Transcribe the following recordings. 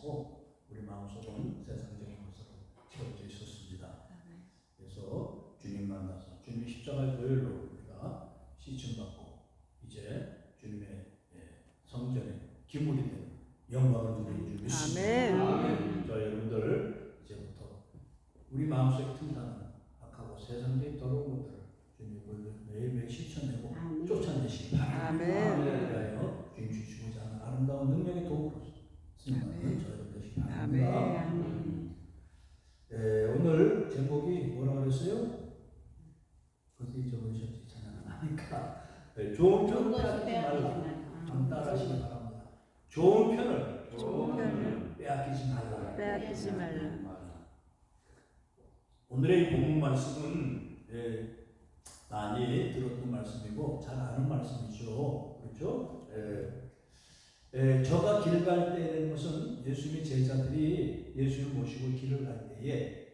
하시고 우리 마음속은 세상적인 것으로 채워져 있었습니다. 그래서 주님 만나서 주님의 십자가의 보혈로 우리가 씻음받고 이제 주님의 성전에 기물이 되는 영광을 누리는 줄 믿습니다. 저 여러분들 이제부터 우리 마음속에 틈타는 악하고 세상적인 더러운 것들을 주님의 보혈로 매일매일 실천내고 쫓아내시기 바랍니다. 그리하여 주님 주시고자 하는 아름다운 능력의 도구로서 승리하는 저 여러분 되시기 바랍니다. 오늘 제목이 뭐라고 그랬어요? 그것도 잊어버리셨지. 찬양을 하니까 좋은 편 빼앗기지 말라. 따라하시기 바랍니다. 좋은 편을 빼앗기지 말라. 오늘의 본문 말씀은 많이 들었던 말씀이고 잘 아는 말씀이죠. 그렇죠? 저가 길 갈 때 되는 것은 예수님의 제자들이 예수님을 모시고 길을 갈 때에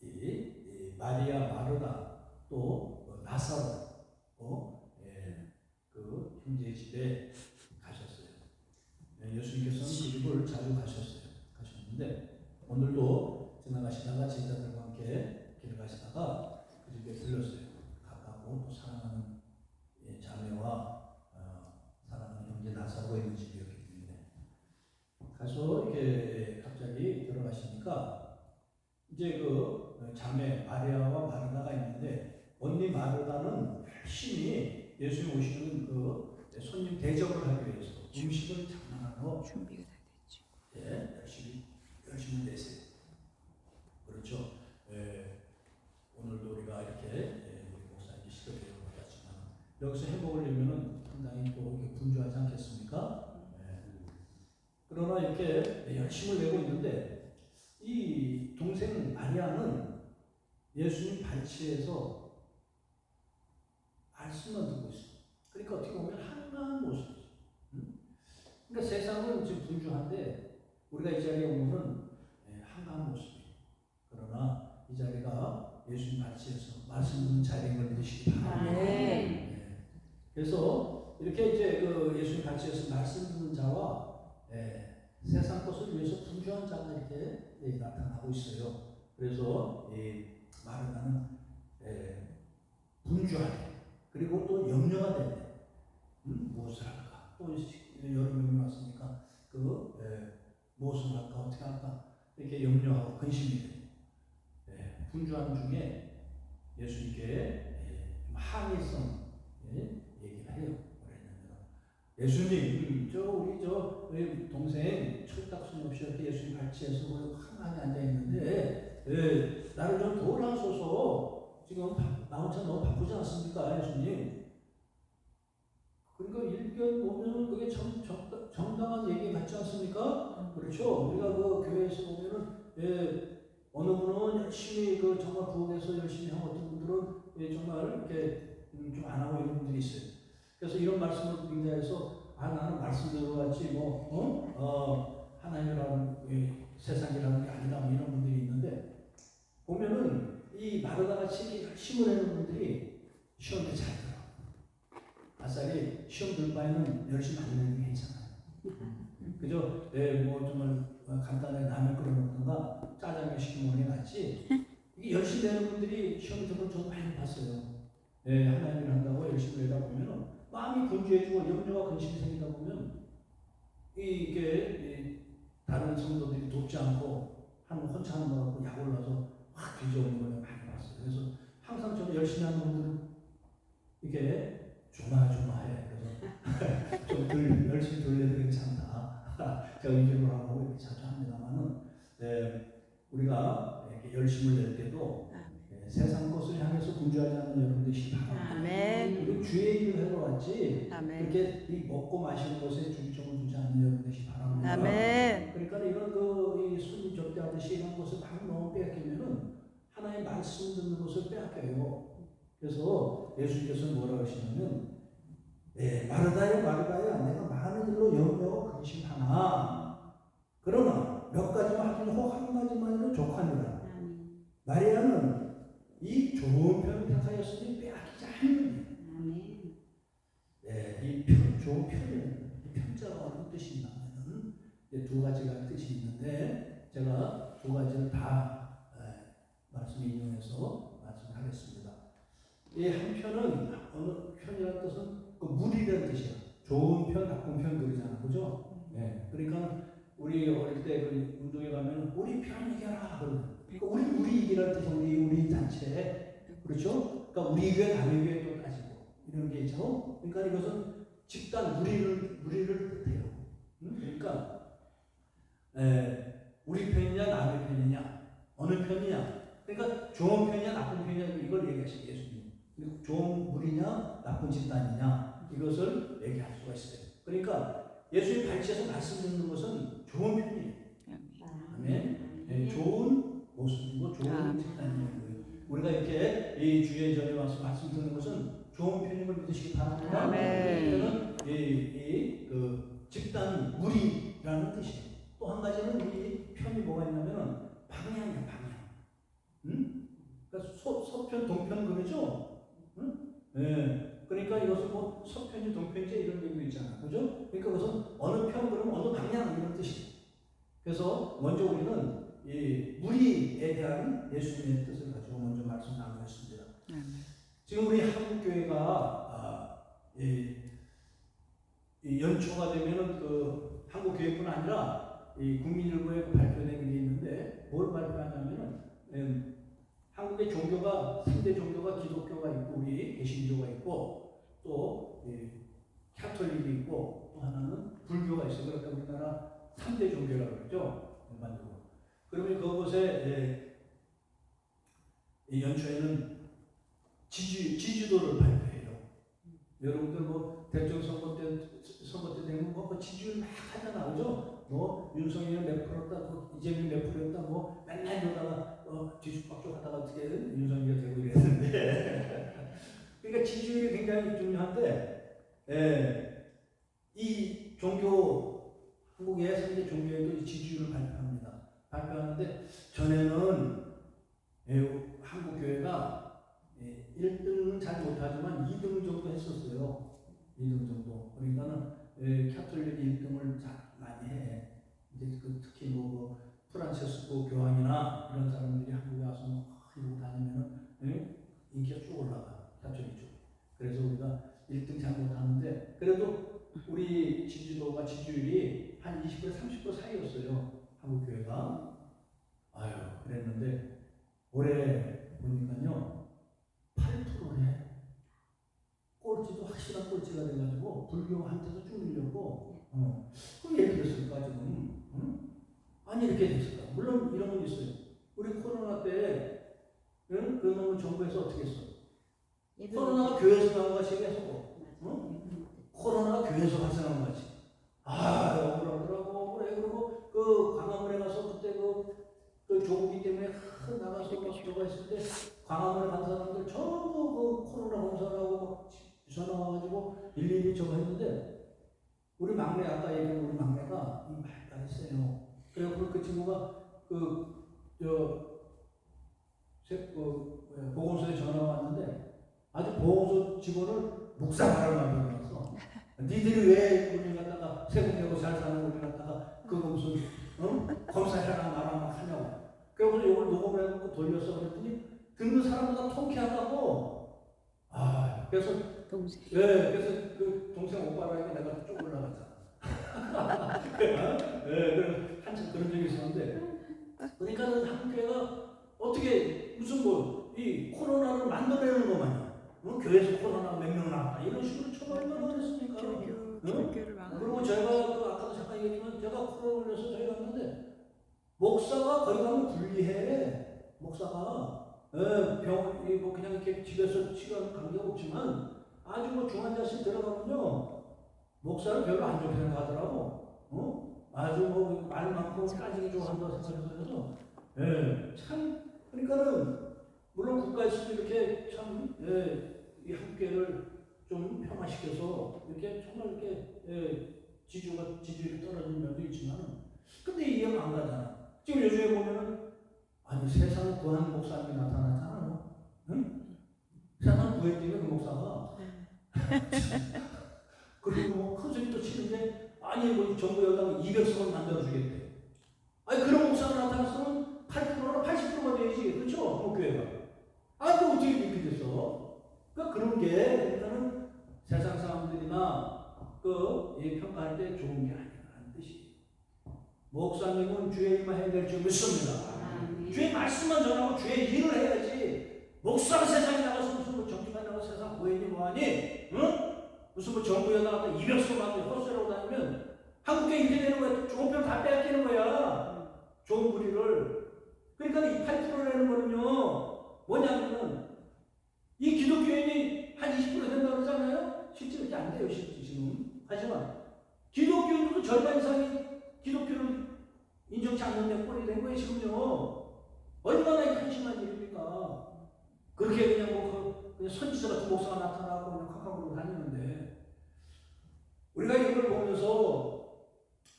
이 마리아, 마르다 또 나사로 그 형제의 집에 가셨어요. 예수님께서는 그 집을 자주 가셨는데 오늘도 지나가시다가 제자들과 함께 길을 가시다가 그 집에 들렸어요. 가깝고 또 사랑하는 자매와 사랑하는 형제 나사로가 있는 집이었기 때문에 가서 이렇게 갑자기 들어가시니까 이제 그 자매 마리아와 마르다가 있는데 언니 마르다는 열심히 예수님 오시는 그 손님 대접을 하기 위해서 음식을 장만하고 준비가 다 됐지. 열심히 내세요. 그렇죠. 오늘도 우리가 이렇게 우리 목사님이 시도되어 보았지만 여기서 해 먹으려면은 상당히 또 이렇게 분주하지 않겠습니까? 그러나 이렇게 열심을 내고 있는데 이 동생 마리아는 예수님 발치에서 말씀만 듣고 있어요. 그러니까 어떻게 보면 한가한 모습이죠. 그러니까 세상은 지금 분주한데 우리가 이 자리에 오면은 한가한 모습이에요. 그러나 이 자리가 예수님 발치에서 말씀 듣는 자리인 걸 믿으시기 바랍니다. 그래서 이렇게 이제 그 예수님 발치에서 말씀 듣는 자와 세상 것을 위해서 분주한 자가 이렇게 나타나고 있어요. 그래서 이 마르다는 분주하게 그리고 또 염려가 되네. 무엇을 할까? 또 여름이 왔으니까 무엇을 할까? 어떻게 할까? 이렇게 염려하고 근심이 돼요. 분주한 중에 예수님께 항의성 얘기를 해요. 예수님, 우리 동생 철딱소리 없이 이렇게 예수님 발치해서 가만히 앉아 있는데 나를 좀 도와소서. 지금 나 혼자 너무 바쁘지 않습니까, 예수님? 그러니까 일견 보면은 그게 정당한 얘기 같지 않습니까? 그렇죠. 우리가 그 교회에서 보면은 어느 분은 열심히 정말 부엌에서 열심히 하고 어떤 분들은 정말 이렇게 좀 안 하고 이런 분들이 있어요. 그래서 이런 말씀을 인자해서 나는 말씀대로 왔지 하나님이라는 세상이라는 게 아니다 이런 분들이 있는데 보면은 이 마르다같이 열심히 하는 분들이 시험 때 잘 들어. 아싸리 시험 들 바에는 열심히 안 내는 게 괜찮아요. 그죠? 정말 간단하게 라면 끓여놓던가 짜장면 시켜 먹는 게 낫지. 이게 열심히 내는 분들이 시험 들면 저도 많이 봤어요. 하나님을 한다고 열심히 내다 보면 마음이 분주해지고 염려와 근심이 생기다 보면 이게 다른 성도들이 돕지 않고 혼자 하는 거 갖고 약 올라서 확 뒤져오는 걸 많이 봤어요. 그래서 항상 저는 열심히 하는 분들은 이게 조마조마해. 그래서 좀 열심히 돌려도 괜찮다. 제가 의견을 하고 이렇게 자주 합니다만은 우리가 이렇게 열심을 낼 때도 세상 것을 향해서 분주하지 않는 여러분 되시기 바랍니다. 그리고 주의 일을 하러 왔지 그렇게 이 먹고 마시는 것에 중점을 두지 않는 여러분 되시기 바랍니다. 그러니까 이런 이 손님 접대하듯이 이런 것을 막 너무 빼앗기면은 하나의 말씀 듣는 것을 빼앗겨요. 그래서 예수님께서는 뭐라고 하시냐면 마르다야 내가 많은 일로 염려하고 근심하나 그러나 몇 가지만 하긴 혹 한 가지만으로 족하니라. 마리아는 이 좋은 편을 택하였으니 빼앗기지 않는 이 편, 좋은 편이라는 이 편자가 어떤 뜻이냐면 이제 두 가지가 뜻이 있는데 제가 두 가지를 다 말씀 인용해서 말씀하겠습니다. 이 한 편은 어느 편이라는 뜻은 그 물이라는 뜻이야. 좋은 편, 나쁜 편 그러잖아, 그죠? 네. 그러니까 우리 어릴 때 그 운동회 가면 우리 편 이겨라 그러는. 그러니까 우리 이기라는 뜻이 우리 단체, 그렇죠? 그러니까 우리 교회 남의 교회도 따지고 이런 게 있죠. 그러니까 이것은 집단 무리를 뜻해요. 그러니까 우리 편이냐 남의 편이냐 어느 편이냐. 그러니까 좋은 편이냐 나쁜 편이냐 이걸 얘기하시죠 예수님. 좋은 무리냐 나쁜 집단이냐 이것을 얘기할 수가 있어요. 그러니까 예수님 발치에서 말씀 듣는 것은 좋은 편이에요. 아멘. 네, 좋은 모습이고 좋은 집단이에요. 우리가 이렇게 이 주의 전에 와서 말씀 듣는 것은 좋은 편임을 믿으시기 바랍니다. 저는 그 집단 무리라는 뜻이에요. 또 한 가지는 이 편이 뭐가 있냐면 방향이야 방향. 그러니까 서편 동편 그러죠. 네. 그러니까 이것은 뭐 서편지 동편지 이런 얘기도 있잖아, 그죠? 그러니까 그것은 어느 편 그러면 어느 방향 이런 뜻이에요. 그래서 먼저 우리는 이 무리에 대한 예수님의 뜻을 가지고 먼저 말씀 나누겠습니다. 지금 우리 한국교회가 이 연초가 되면은 그 한국교회뿐 아니라 이 국민일보에 발표되는 게 있는데 뭘 발표하냐면은 한국의 종교가 3대 종교가 기독교가 있고 우리 개신교가 있고 또 카톨릭이 있고 또 하나는 불교가 있어요. 그러니까 우리나라 3대 종교라고 그러죠. 일반적으로. 그러면 그곳에 연초에는 지지도를 발표해요. 여러분들 뭐 대통령 선거 때 되면 뭐 지지율 막 하잖아, 그죠? 뭐 윤석열이 몇 프로였다, 이재명이 몇 프로였다, 뭐 맨날 이러다가 뒤죽박죽 하다가 어떻게 윤석열이 되고 이랬는데 그러니까 지지율이 굉장히 중요한데 이 종교 한국의 3대 종교에도 지지율을 발표하는데 전에는 한국 교회가 1등은 잘 못하지만 2등 정도 했었어요. 2등 정도. 그러니까는 카톨릭이 1등을 많이 해. 이제 특히 뭐 프란체스코 교황이나 이런 사람들이 한국에 와서 이러고 다니면은 인기가 쭉 올라가. 카톨릭 쪽. 그래서 우리가 1등 잘 못하는데 그래도 우리 지지율이 한 20% 30% 사이였어요. 한국 교회가. 아유, 그랬는데 올해 보니까요 8%네. 꼴찌도 확실한 꼴찌가 돼가지고 불교한테도 쭉 밀렸고 그게 왜 그랬을까 지금? 아니 이렇게 됐을까? 물론 이런 건 있어요. 우리 코로나 때 그놈은 정부에서 어떻게 했어? 코로나가 교회에서 나온 것이 계속 코로나가 교회에서 발생한 거지. 아 억울하더라고. 그래 그리고 그 광화문에 가서 그때 그 조국이 때문에 나가서 막 들어가 있을 때 광화문에 간 사람들 전부 그 코로나 검사를 하고 전화 와가지고 일일이 저거 했는데 우리 막내 아까 얘기한 우리 막내가 말빨 했어요. 그래서 그 친구가 보건소에 전화가 왔는데 아주 보건소 직원을 묵사발을 만들어놨어. 니들이 왜 우리 갖다가 세금 내고 잘 사는 우리 갖다가 그거 무슨 검사해라 말아 막 하냐고. 그래서 이걸 녹음을 해놓고 돌렸어. 그랬더니 듣는 사람보다 통쾌하다고. 아 그래서 동생. 그래서 그 동생 오빠라니까 내가 쭉 올라갔잖아. 그래서 한참 그런 적이 있었는데 그러니까는 한국교회가 어떻게 무슨 이 코로나를 만들어내는 것만이야. 교회에서 코로나 몇 명 나왔다 이런 식으로 처벌만 그랬으니까. 그리고 제가 아까도 잠깐 얘기했지만 제가 코로나 걸려서 저희 갔는데 목사가 거기 가면 불리해. 목사가 뭐 그냥 이렇게 집에서 치료하는 관계가 없지만 아주 뭐 중환자실 들어가면요 목사를 별로 안 좋게 생각하더라고. 아주 뭐 말 많고 까지기 좋아한다고 생각해서 참 그러니까는 물론 국가에서도 이렇게 참 이 한국교회를 좀 평화시켜서 이렇게 정말 이렇게 지지율이 떨어지는 면도 있지만은 근데 이해가 안 가잖아. 지금 요즘에 보면은 아니 세상 구한 목사님이 나타나잖아요. 응? 세상 구했더니 그 목사가 그리고 뭐 큰 소리도 치는데 아니 뭐 정부 여당 200석을 만들어주겠대. 아니 그런 목사가 나타났으면 8%나 80%가 되지, 그렇죠? 한국교회가. 아니 또 어떻게 이렇게 됐어? 그러니까 그런 게 그러니까는 세상 사람들이나 이 평가할 때 좋은 게 아니라는 뜻이. 목사님은 주의 일만 해야 될 줄 믿습니다. 주의 말씀만 전하고 주의 일을 해야지. 목사가 세상에 나가서 무슨 뭐 정치만 나가서 세상 보이니 뭐하니? 응? 무슨 뭐 정부에 나갔다 200석 만들 헛소리하고 다니면 한국에 이렇게 되는 거야. 좋은 편 다 빼앗기는 거야. 좋은 부리를. 그러니까 이 8%라는 거는요, 뭐냐면은 이 기독교인이 한 20% 된다고 그러잖아요. 실제로 이렇게 안 돼요, 실제 지금. 하지만 기독교인도 절반 이상이 기독교를 인정치 않는 꼴이 된 거예요, 지금요. 얼마나 한심한 일입니까? 그렇게 그냥 그냥 선지자 같은 목사가 나타나고 그냥 카카오로 다니는데, 우리가 이걸 보면서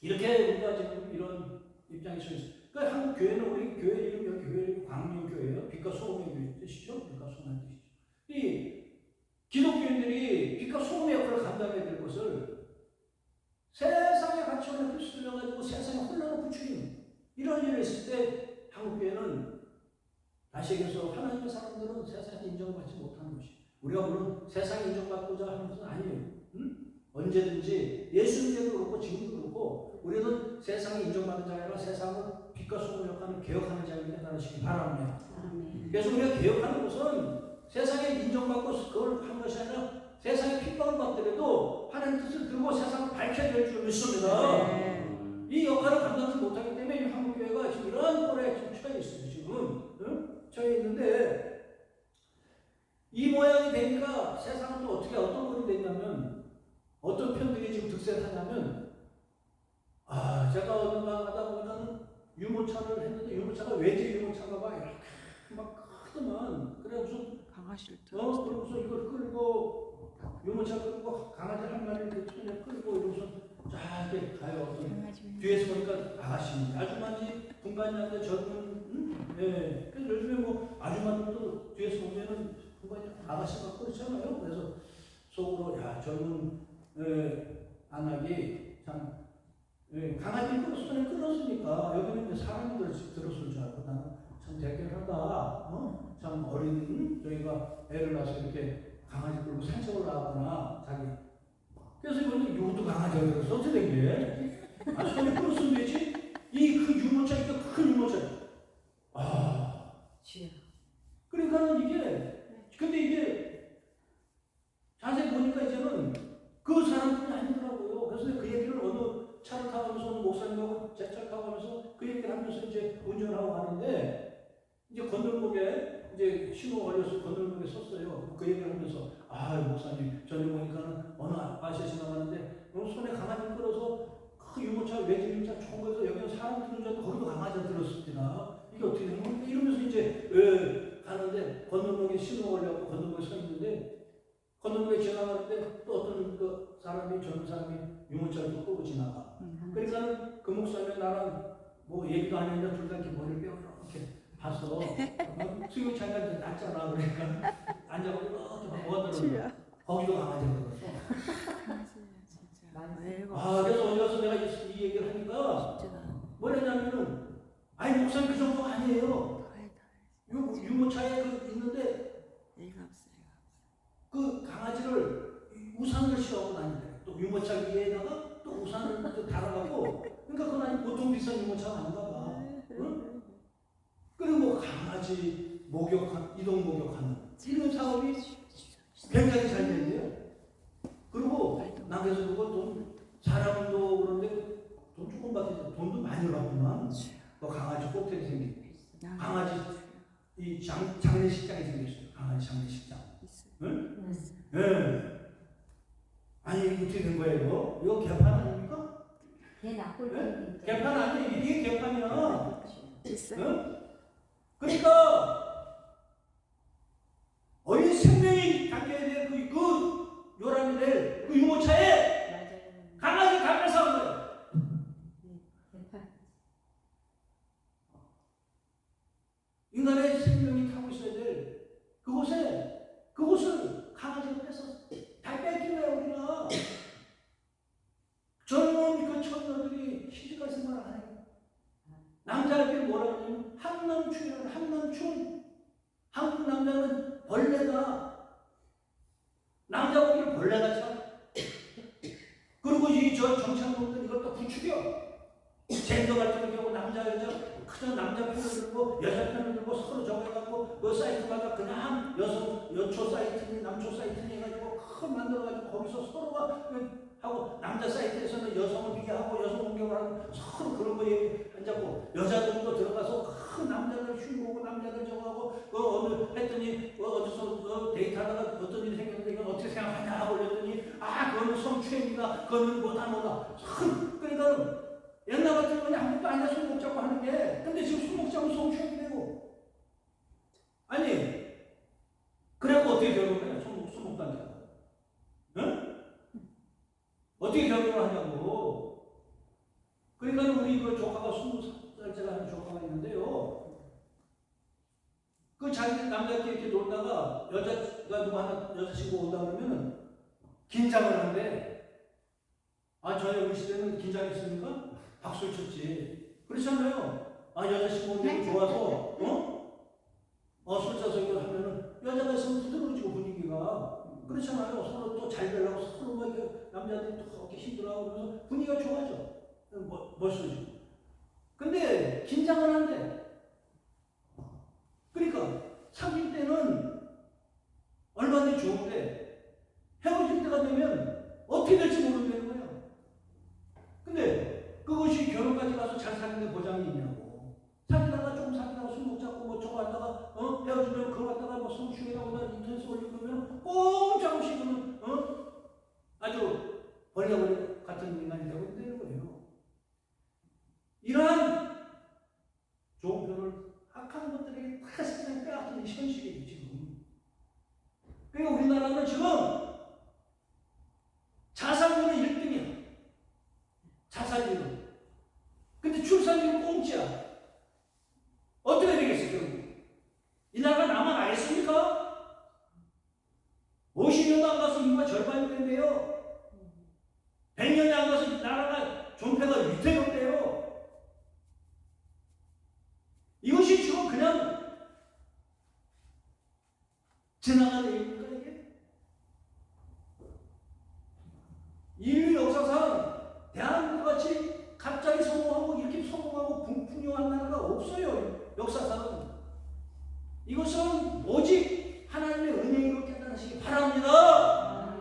이렇게 우리가 지금 이런 입장에 서 있어요. 그러니까 한국 교회는 우리 교회 이름 여기 교회 이름 광명교회예요. 빛과 소금의 교회 뜻이죠. 빛과 소금의 뜻이죠. 이 기독교인들이 빛과 소금의 역할을 감당해야 될 것을 세상의 가치관에 휩쓸려가지고 세상에 혼란을 부추기는 이런 일을 했을 때 한국교회는 다시 얘기해서 하나님의 사람들은 세상에 인정받지 못하는 것이. 우리가 물론 세상에 인정받고자 하는 것은 아니에요. 응? 언제든지 예수님께도 그렇고 지금도 그렇고 우리는 세상에 인정받는 자가 아니라 세상을 빛과 소금을 역하는 개혁하는 자에게 깨달으시기 바랍니다. 그래서 우리가 개혁하는 것은 세상에 인정받고 그걸 한 것이 아니라 세상에 핍박을 받더라도 하나님 뜻을 들고 세상을 밝혀야 될 줄 믿습니다. 이 역할을 감당하지 못하기 때문에 한국교회가 지금 이러한 꼴에 지금 처해 있어요. 지금 응? 처해 있는데 이 모양이 되니까 세상은 또 어떤 꼴이 됐냐면 어떤 편들이 지금 득세하냐면 제가 어딘가 하다 보니까는 유모차를 했는데 유모차가 외제 유모차가 막 이렇게 막 크더만. 그래 무슨 강아지를 그러고서 이걸 끌고 유모차 끌고 강아지 한 마리 그 손에 끌고 이러고서 쫙 이렇게 가요. 뒤에서 보니까 아가씨입니다. 아주머니 분간이한테 젊은 예. 그래서 요즘에 뭐 아주머니도 뒤에서 보면은 분간이 아가씨가 그렇잖아요. 그래서 속으로 야 젊은 안악이 참 강아지 손에 끌었으니까 여기는 이제 사람이 들었을 줄 알고 나는 참 대견하다. 참 어린 저희가 애를 낳아서 이렇게 강아지 끌고 산책을 나왔구나 자기. 그래서 이번에 이것도 강아지가 들었어. 어떻게 된 게? 손에 끌었으면 되지. 이 그 유모차 이거 큰 유모차. 그러니까는 근데 이게 자세히 보니까 이제는 그 사람들이 아니더라고요. 그래서 그 얘기를 어느 차를 타면서 어느 목사님하고 제 차를 타고 하면서 그 얘기를 하면서 이제 운전하고 가는데 이제 건널목에 이제 신호 걸려서 건널목에 섰어요. 그 얘기를 하면서 목사님 전에 보니까는 어느 아저씨 지나가는데 손에 강아지 끌어서 그 유모차 외제 유모차 좋은 거에서 여기는 사람 드는 줄 알고 거기도 강아지가 들었습니다. 이게 어떻게 된 겁니까? 이러면서 이제 가는데 건널목에 신호 걸려갖고 건널목에 서 있는데 건너무에 지나가는데 또 어떤 그 사람이 젊은 사람이 유모차를 또 끌고 지나가. 그러니까 그 목사님이 나랑 뭐 얘기도 안 했는데 둘 다 이렇게 머리를 빼고 이렇게 봤어. 수용차가 이제 낮잖아. 그러니까 앉아가지고 이렇게 뭐가 들었나. 거기도 강아지가 들었어. 그래서 어디 가서 내가 이 얘기를 하니까 뭐냐면은 목사님 그 정도가 아니에요. 유모차에 있는데 그 강아지를 우산을 씌워고 다니는데 또 유모차 위에다가 또 우산을 또 달아가고 그러니까 그건 아니 보통 비싼 유모차가 아닌가 봐. 응? 그리고 뭐 강아지 이동 목욕하는 이런 사업이 굉장히 잘 된대요. 그리고 나 그래서 그거 돈 사람도 그런데 돈 조금 받지 돈도 많이 받구만. 뭐 강아지 호텔이 생기고 강아지 이 장례식장이 생겼어요. 강아지 장례식장. 응? 네. 아니 어떻게 된 거예요? 이거 개판 아닙니까? 개판 아니야. 이게 개판이야. 응? 그러니까 어린 생명이 담겨야 될 그 요람이 될 그 유모차에 강아지 가면서 한 거예요. 인간의 생명이 타고 있어야 될 그곳을 강아지가 뺏어 다 뺏긴 거야 우리가. 젊은 남자에게 뭐라고 하냐면 한남충이라는 한남충. 한국 남자는 벌레다. 남자 보기엔 벌레같이. 그리고 이 저 정치한분들 이걸 또 부추겨. 젠더 갈등을 하고 남자 여자 그냥 남자 편을 들고 여자 편을 들고 서로 정해갖고 그 사이트마다 그냥 여초 사이트니 남초 사이트니 해가지고 큰 만들어가지고 거기서 서로가 하고 남자 사이트에서는 여성을 비하하고 여성 공격을 하고 서로 그런 거 얘기하자고 여자들도 들어가서 큰 남자들 흉보고 남자들 저거하고 어느 했더니 어디서 데이트하다가 어떤 일이 생겼는데 이건 어떻게 생각하냐 하고 그랬더니 그거는 성추행이다 그거는 뭐다 그러니까 옛날 같은 경우는 아무것도 아니야 술 먹자고 하는 게. 근데 지금 술 먹자고 성추행이 되고. 아니 그래갖고 어떻게 결혼을 해? 술 먹도 안 자고. 응? 어떻게 결혼을 하냐고. 그러니까 우리 그 조카가 20살짜리 하는 조카가 있는데요. 그 자기 남자끼리 이렇게 놀다가 여자가 누구 하나 여자친구 온다 그러면은 긴장을 한대. 저희 우리 시대는 긴장했습니까? 박수를 쳤지. 그렇잖아요. 여자친구 온다고 좋아서, 술 사서 이걸 하면은, 여자가 있으면 부드러워지고 분위기가. 그렇잖아요. 서로 또 잘 되려고 서로 막 남자들이 또 그렇게 힘들어하고 그러면서 분위기가 좋아져. 멋있어지고. 근데, 긴장을 한대. 그러니까, 사귈 때는 얼마나 좋은데, 헤어질 때가 되면 어떻게 될지 모른다는 거예요. 근데, 그것이 결혼까지 가서 잘 사는 데 보장이 있냐고. 사귀다가 좀 사귀다가 술 먹자고 뭐 저거 하다가 헤어지면 그거 갖다가 뭐 성추행하고 인터넷에 올리고 그러면 꼼짝없이 그는 아주 벌레 같은 인간이 되고 있는 거예요. 이러한 좋은 표현을 악한 것들에게 다 세상에 빼앗기는 현실이에요 지금. 그러니까 우리나라는 지금 자살률은 1등이야. 자살률은. 근데 출산율은 꽁지야. 어떻게 되겠어요, 결국? 이 나라가 나만 알겠습니까? 50년도 안 가서 인구가 절반이 된대요. 100년이 안 가서 이 나라가 존폐가 위태롭대요. 이것이 지금 그냥 지나가는 얘기입니까, 이게? 인류 역사상 대한민국 같이 갑자기 성공하고 이렇게 성공하고 풍요한 나라가 없어요. 역사상은. 이것은 오직 하나님의 은혜로 깨달으시기 바랍니다.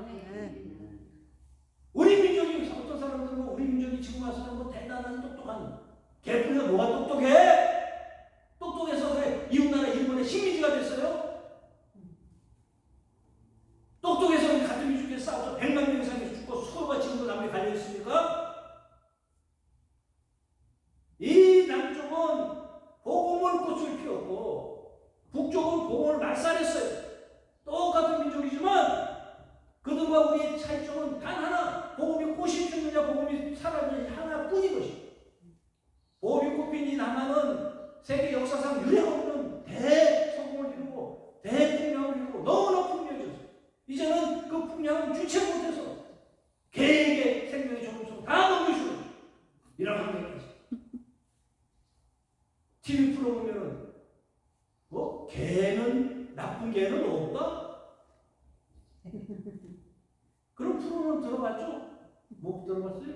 우리 민족이 어떤 사람들은 우리 민족이 지금 와서는 뭐 대단한 똑똑한 개뿔이가 뭐가 똑똑해? 똑똑해서 그래 이웃나라 일본의 식민지가 됐어요? 똑똑해서 우리 같은 민족에 싸워서 100만 명 이상이 죽고 서로가 지금도 남에 갈려있습니까? 이 남쪽은 복음을 꽃을 피웠고 북쪽은 복음을 말살했어요. 똑같은 민족이지만 그들과 우리의 차이점은 단 하나. 복음이 꽃이 피느냐 복음이 사라지느냐 하나뿐인 것입니다. 복음이 꽃핀 이 남한은 세계 역사상 유례없는 대성공을 이루고 대풍량을 이루고 너무나 풍요해졌어요. 이제는 그 풍량을 주체 못해서 개에게 생명의 조금씩 다 넘기시고 이런 환경이지. TV 프로 보면은 개는 나쁜 개는 없다? 그런 프로는 들어봤죠? 못 들어봤어요?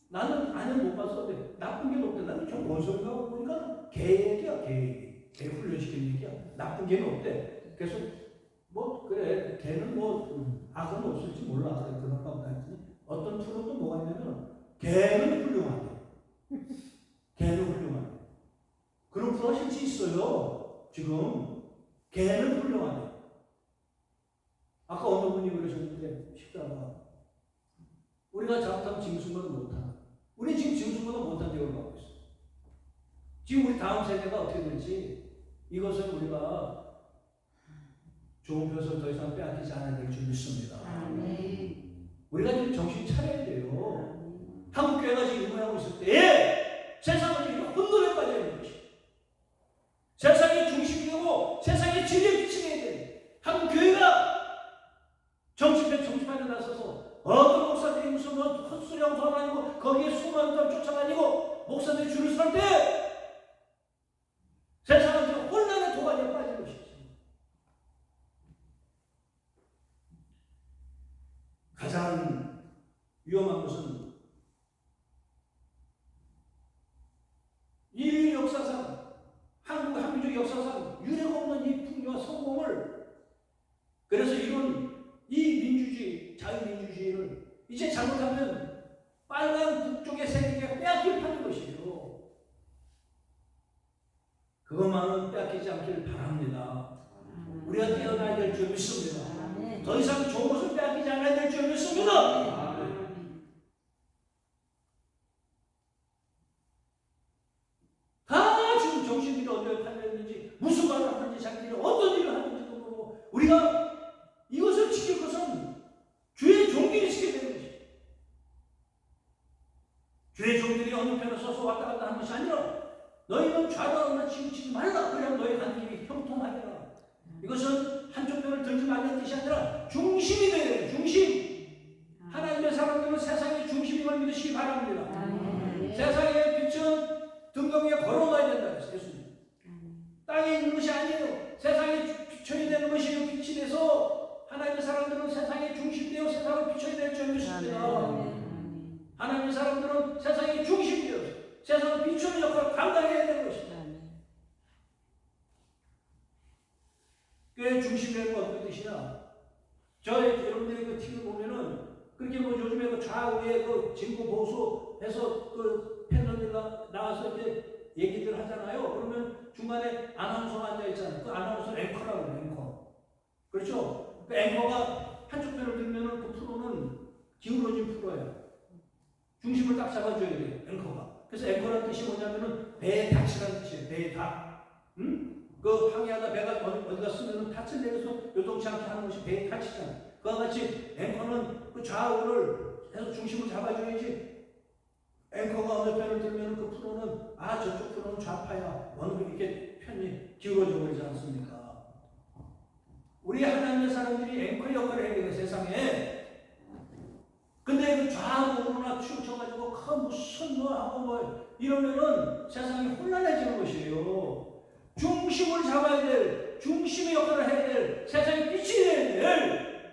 나는 아니 못 봤어. 근데 나쁜 개는 없대. 나는 저 뭔 소리가 보니까 개 얘기야, 개 훈련시키는 얘기야. 나쁜 개는 없대. 그래서 뭐 그래 개는 뭐 악은 없을지 몰라. 그래 그런 거 없다니. 어떤 프로도 뭐가 있냐면 개는 훌륭하대. 개는 훌륭하대. 그런 프로가 실제 있어요. 지금 개는 훌륭하대. 아까 어느 분이 그러셨는데 식사가 우리가 잘못하면 짐승보다 못한다. 우리 지금 짐승보다 못한 대우를 받고 있어. 지금 우리 다음 세대가 어떻게 될지 이것은 우리가 좋은 표현을 더 이상 빼앗기지 않아야 될 줄 믿습니다. 우리가 지금 정신 차려야 돼요. 한국교회가 지금 이모하고 있을 때 세상은 지금 혼돈에 빠져 있는 것이. 세상의 중심이 되고 세상의 진리에 비치게 해야 돼. 한국교회가 정치판에 나서서 어떤 목사들이 무슨 헛소리하고 돌아다니고 거기에 수많은 사람 쫓아다니고 목사들이 줄을 설 때 위험한 것은 인류 역사상 한민족 역사상 유례가 없는 이 풍요와 성공을 그래서 이런 이 민주주의 자유민주주의를 이제 잘못하면 빨간 북쪽의 세계가 빼앗길 판인 것이에요. 그것만은 빼앗기지 않기를 바랍니다. 우리가 깨어나야 될 줄 믿습니다. 더 이상 좋은 것을 빼앗기지 않아야 될 줄 믿습니다. 다 지금 정신들이 어디에 팔려있는지 무슨 말을 하는지 자기들이 어떤 일을 하는지도 모르고 우리가 이것을 지킬 것은 주의 종들이 지켜야 되는 것이에요. 주의 종들이 어느 편에 서서 왔다 갔다 하는 것이 아니라 너희는 좌우나 치우치지 말라. 그냥 너희 가는 길이 형통하리라. 이것은 한쪽 편을 들지 말라는 뜻이 아니라 중심이 되어야 돼요. 중심. 하나님의 사람들은 세상의 중심임을 믿으시기 바랍니다. 세상의 빛은 등경 위에 걸어놔야 된다 그랬어요. 예수님. 땅에 있는 것이 아니에요. 세상에 비춰야 되는 것이에요. 빛이 돼서 하나님의 사람들은 세상의 중심이 되어 세상을 비춰야 될 줄 믿습니다. 하나님의 사람들은 세상의 중심이 되어서 세상을 비추는 역할을 감당해야 되는 것입니다. 꽤 중심이 뭐 어떤 뜻이냐? 여러분들이 그 TV를 보면은 그렇게 뭐 요즘에 그 좌우에 그 진보 보수 해서 그 패널들 나와서 이렇게 얘기들 하잖아요. 그러면 중간에 아나운서가 앉아 있잖아요. 그 아나운서 앵커라고 해요. 앵커. 그렇죠? 그 앵커가 한쪽 편을 들면은 그 프로는 기울어진 프로예요. 중심을 딱 잡아줘야 돼요. 앵커가. 그래서 앵커라는 뜻이 뭐냐면은 배에 닻이라는 뜻이에요. 배에 닻. 그 항해하다 배가 어디가 쓰면은 닻을 내려서 요동치 않게 하는 것이 배의 닻이잖아요. 그와 같이 앵커는 그 좌우를 해서 중심을 잡아줘야지. 앵커가 어느 편을 들면 그 프로는 저쪽 프로는 좌파야. 어느 이렇게 편이 기울어져 버리지 않습니까? 우리 하나님의 사람들이 앵커 역할을 해야 돼요. 세상에. 근데 그 좌우로나 치우쳐가지고 무슨 뭐 하고 뭐 이러면은 세상이 혼란해지는 것이에요. 중심을 잡아야 될, 중심의 역할을 해야 될, 세상에 빛이 되어야 될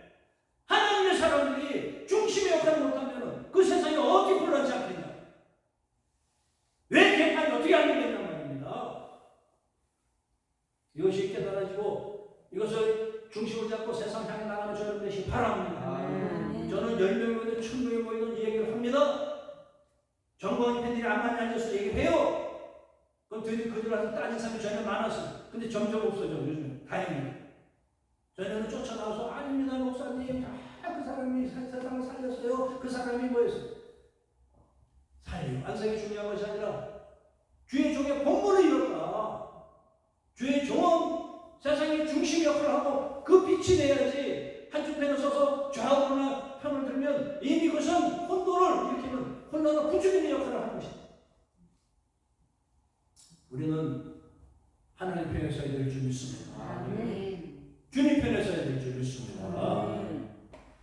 하나님의 사람들이 중심의 역할을 못하면 그 세상이 어떻게 혼란치 않겠냐? 왜 개판이 어떻게 안 되겠냐 말입니다. 이것이 깨달아지고 이것을 중심을 잡고 세상 향해 나가는 저를 되시기 바랍니다. 저는 10명이 모이든 1000명이 모이든 이 얘기를 합니다. 정광이 팬들이 안만히 앉아서 얘기를 해요. 그럼 그들 와서 따진 사람이 저희는 많았어요. 근데 점점 없어져 요즘 다행히. 저희는 쫓아나와서 아닙니다 목사님 그 사람이 세상을 살렸어요. 그 사람이 뭐였어요? 살려. 안상이 중요한 것이 아니라 주의 종의 본분을 이뤘다. 주의 종은 세상의 중심 역할을 하고 그 빛이 돼야지 한쪽 편을 서서 좌우나 편을 들면 이미 그것은 혼돈을 일으키는 혼란을 부추기는 역할을 하는 것입니다. 우리는 하나님 편에 서야 될 줄 믿습니다. 주님 편에 서야 될 줄 믿습니다.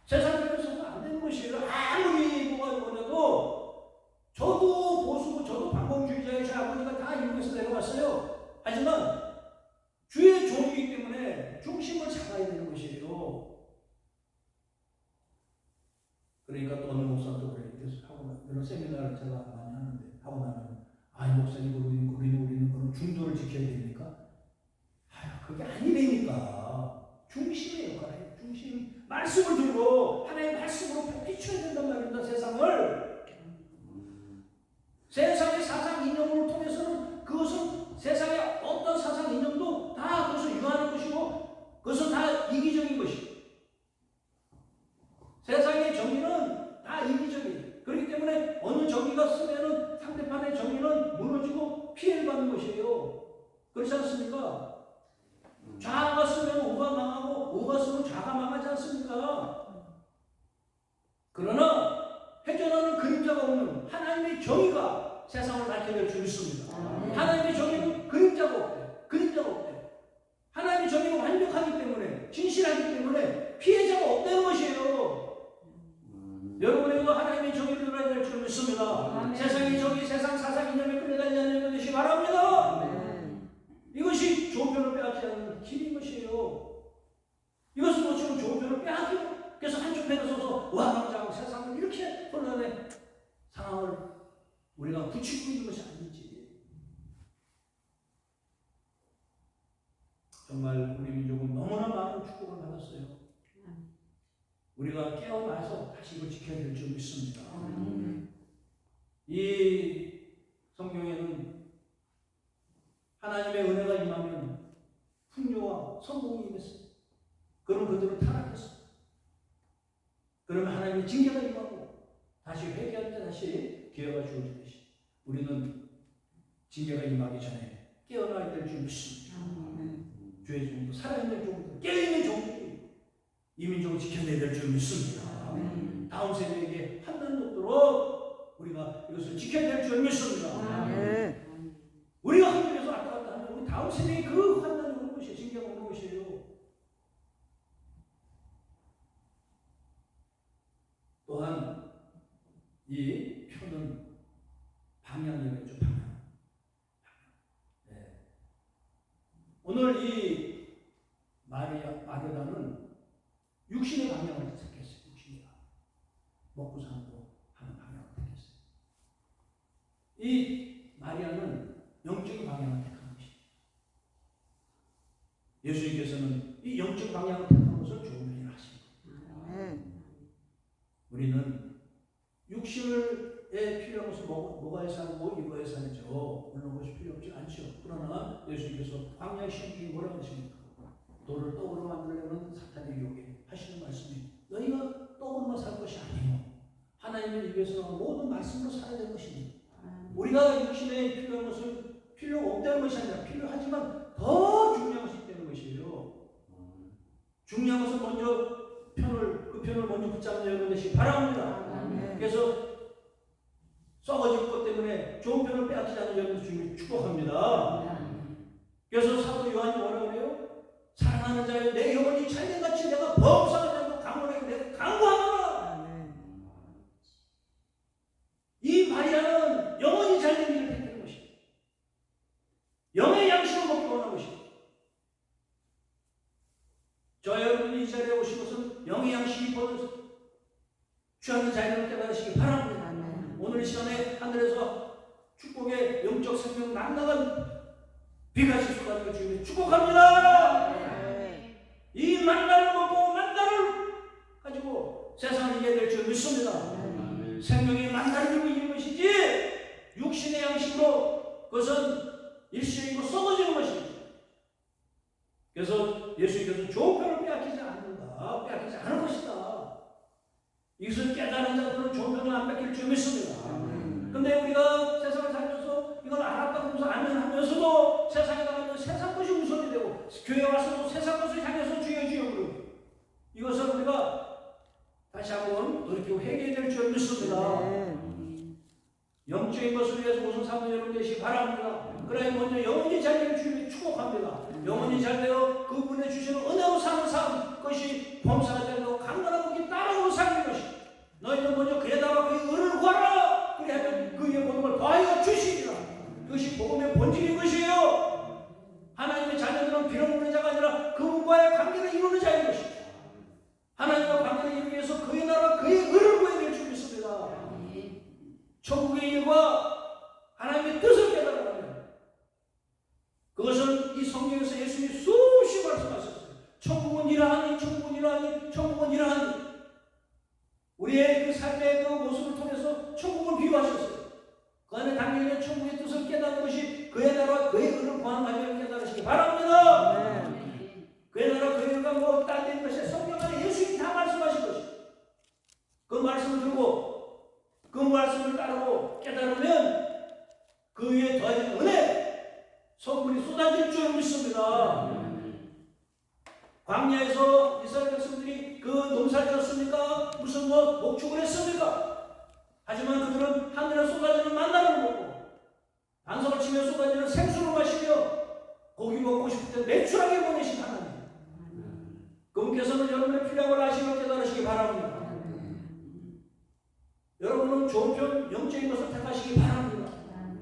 세상 편에 서면 안 되는 것이에요. 아무리 뭐가 뭐라도 저도 보수고 저도 반공주의자예요. 저희 아버지가 다 미국에서 내려왔어요. 하지만 주의 종이기 때문에 중심을 잡아야 되는 것이에요. 그러니까 또 어느 목사도 그렇게 하고 이런 세미나를 제가 많이 하는데 하고 나면 목사님 우리는 그럼 중도를 지켜야 됩니까? 그게 아니라니까. 중심의 역할이에요. 중심 말씀을 들고 하나님의 말씀으로 비춰야 된단 말입니다. 세상을. 세상의 사상 이념을 통해서는 그것은 세상의 어떤 사상 이념도 다 그것을 유하는 것이고 그것은 다 이기적인 것이고 세상의 정의는 다 이기적이에요. 그렇기 때문에 어느 정의가 쓰면은 상대편의 정의는 무너지고 피해를 받는 것이에요. 그렇지 않습니까? 좌가 쓰면 우가 망하고 우가 쓰면 좌가 망하지 않습니까? 그러나 회전하는 그림자가 없는 하나님의 정의가 세상을 밝혀낼 줄 믿습니다. 하나님의 정의는 그림자가 없대요. 그림자가 없대요. 하나님의 정의는 완벽하기 때문에 진실하기 때문에 피해자가 없다는 것이에요. 여러분에게도 하나님의 정의를 들어야 될 줄 믿습니다. 세상의 정의, 세상 사상 이념에 끌려다니지 않는 것이 바랍니다. 이것이 좋은 편을 빼앗지 않는 길인 것이에요. 이것을 놓치면 좋은 편을 빼앗기고 그래서 한쪽 편에 서서 우왕좌왕 세상을 이렇게 혼란 우리가 붙이고 있는 것이 아니지. 정말 우리 민족은 너무나 많은 축복을 받았어요. 우리가 깨어나서 다시 이걸 지켜야 될 줄 믿습니다. 이 성경에는 하나님의 은혜가 임하면 풍요와 성공이 임했어요. 그럼 그들은 타락했어요. 그러면 하나님의 징계가 임하고 다시 회개할 때 다시 기회가 주어지듯이 우리는 징계가 임하기 전에 깨어나야 될 줄 믿습니다. 주의 종도 살아있는 종도 깨어있는 종들이 이 민족을 지켜내야 될 줄 믿습니다. 다음 세대에게 한난 없도록 우리가 이것을 지켜야 될 줄 믿습니다. 우리가 한국에서 왔다 갔다 하면 우리 다음 세대에 그 환난이 오는 것이에요. 징계가 오는 것이에요. 또한 이 표는 방향이겠죠. 방향. 네. 오늘 이 마르다는 육신의 방향을 택했어요. 육신의 방향. 먹고 살고 하는 방향을 택했어요. 이 마리아는 영적인 방향을 택한 것이에요. 예수님께서는 이 영적 방향을 택한 것을 좋은 일을 하십니다. 우리는 육신에 필요한 것을 먹어야 살고 입어야 살죠. 물론 그것이 필요 없지 않죠. 그러나 예수님께서 광야의 시험 중에 뭐라고 하십니까? 돌을 떡으로 만들려는 사탄의 유혹에 하시는 말씀이 너희가 떡으로만 살 것이 아니요 하나님의 입에서 나온 모든 말씀으로 살아야 될 것입니다. 우리가 육신에 필요한 것을 필요가 없다는 것이 아니라 필요하지만 더 중요한 것이 있다는 것이에요. 중요한 것은 먼저 그 편을 먼저 붙잡는 것이 바랍니다. 그래서 썩어질 것 때문에 좋은 편을 빼앗기지 않는 여러분들 주님을 축복합니다. 그래서 사도 요한이 뭐라 그래요? 사랑하는 자여 내 영혼이 잘된 같이 내가 범사가 되고 강건하게 내가 강구하노라. 이 마리아는 영혼이 잘된 일을 택하는 것이에요. 영의 양식을 먹기 원하는 것이에요. 저 여러분이 이 자리에 오신 것은 영의 양식이 벌어서 취하는 자유를 깨달으시기 바랍니다. 오늘 이 시간에 하늘에서 축복의 영적 생명 낭낭한 비같이 쏟아지고 주님이 축복합니다. 이 만나를 먹고 만나를 가지고 세상을 이겨야 될 줄 믿습니다. 생명의 만나를 들고 이기는 것이지 육신의 양식으로 그것은 일시적이고 썩어지는 것입니다. 그래서 예수님께서 좋은 편을 빼앗기지 않는다. 빼앗기지 않을 것이다. 이것을 깨달은 자들은 좋은 편을 안 뺏길 줄 믿습니다. 근데 우리가 세상을 살면서 이걸 알았다고 하면서도 세상에 나가면 세상 것이 우선이 되고 교회 와서도 세상 것을 향해서 주여 그러고 이것을 우리가 다시 한번 돌이키고 회개해야 될 줄 믿습니다. 영적인 것을 위해서 무슨 삶을 여러분 되시기 바랍니다. 그래야 먼저 영혼이 잘되는 주님이 축복합니다. 영혼이 잘되어 그분의 주시는 은혜로 사는 삶 그것이 범사가 되고 강건한 복이 따라오는 삶인 것입니다. 너희는 먼저 그에다가 그의 은을 구하라. 그리하면 그의 모든 걸 더하여 주시리라. 그것이 복음의 본질인 것이에요. 하나님의 자녀들은 빌어먹는 자가 아니라 그분과의 관계를 이루는 자인 것입니다. 하나님과 관계를 이루기 위해서 그의 나라 그의 은을 구해야 될 줄 믿습니다. 천국의 일과 하나님의 뜻을 깨달아가면 그것은 이 성경에서 예수님이 수없이 말씀하셨어요. 천국은 이러하니 천국은 이러하니 천국은 이러하니 우리의 그 삶의 그 모습을 통해서 천국을 비유하셨어요. 그 안에 담겨있는 천국의 뜻을 깨닫는 것이 그의 나라와 그의 은을 구하는 과정을 깨달으시기 바랍니다. 그의 나라 그의 은과 뭐 따르는 것이 성경 안에 예수님이 다 말씀하신 것입니다. 그 말씀을 들고 그 말씀을 따르고 깨달으면 그 위에 더해진 은혜 선물이 쏟아질 줄 믿습니다. 광야에서 이스라엘 백성들이 그 농사를 지었습니까? 무슨 목축을 했습니까? 하지만 그들은 하늘에 쏟아지는 만나를 먹고 반석을 치며 쏟아지는 생수를 마시며 고기 먹고 싶을 때 매출하게 보내신 하나님. 그분께서는 여러분의 필요한 걸 아시고 깨달으시기 바랍니다. 여러분은 좋은 편 영적인 것을 택하시기 바랍니다.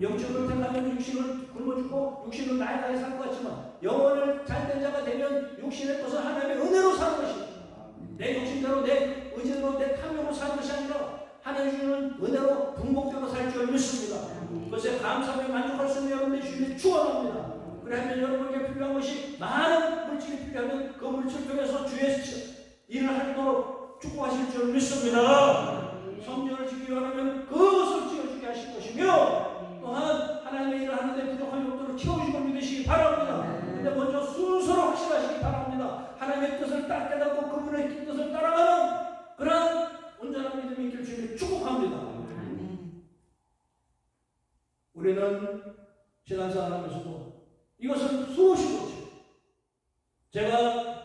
영적을 택하면 육신을 굶어 죽고 육신은 나이나이 살 것 같지만 영혼을 잘된 자가 되면 육신의 것은 하나님의 은혜로 사는 것입니다. 내 욕심대로 내 의지대로 내 탐욕으로 사는 것이 아니라 하나님 주는 은혜로 분복되고 살 줄 믿습니다. 주님이 축원합니다. 그러면 여러분에게 필요한 것이 많은 물질이 필요하면 그 물질 통해서 주의 일을 하도록 축복하실 줄 믿습니다. 성전을 지기 원하면 그것을 지어주게 하실 것이며 또한 하나님의 일을 하는데 부족한 용도를 채우시고 믿으시기 바랍니다. 근데 먼저 순서로 확실하시기 바랍니다. 하나님의 뜻을 딱 깨닫고 그분의 뜻을 따라가는 그런 온전한 믿음이 있길 주님이 축복합니다. 우리는 신앙생활 하면서도 이것을 수없이 보죠. 제가